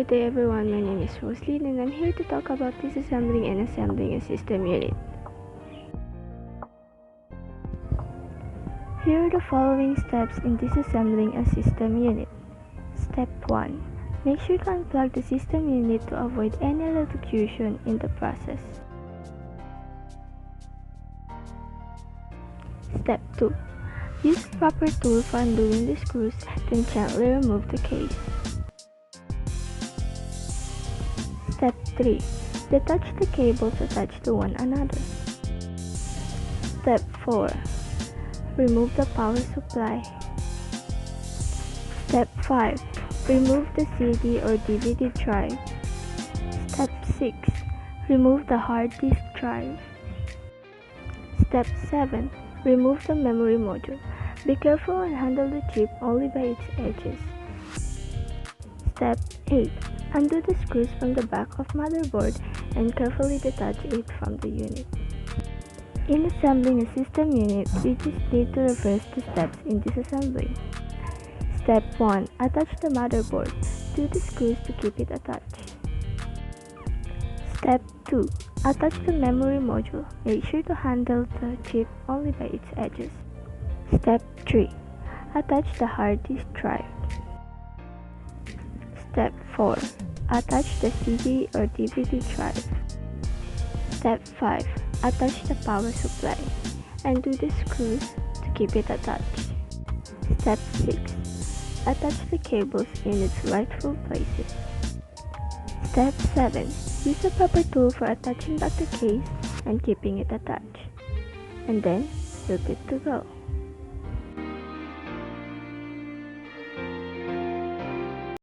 Good day everyone, my name is Roslyn and I'm here to talk about disassembling and assembling a system unit. Here are the following steps in disassembling a system unit. Step 1. Make sure to unplug the system unit to avoid any electrocution in the process. Step 2. Use the proper tool for undoing the screws, then gently remove the case. Step 3. Detach the cables attached to one another. Step 4. Remove the power supply. Step 5. Remove the CD or DVD drive. Step 6. Remove the hard disk drive. Step 7. Remove the memory module. Be careful and handle the chip only by its edges. Step 8. Undo the screws from the back of motherboard and carefully detach it from the unit. In assembling a system unit, we just need to reverse the steps in disassembling. Step 1. Attach the motherboard. Do the screws to keep it attached. Step 2. Attach the memory module. Make sure to handle the chip only by its edges. Step 3. Attach the hard disk drive. Step 4. Attach the CD or DVD drive. Step 5. Attach the power supply and do the screws to keep it attached. Step 6. Attach the cables in its rightful places. Step 7. Use a proper tool for attaching back the case and keeping it attached. And then, you're good to go.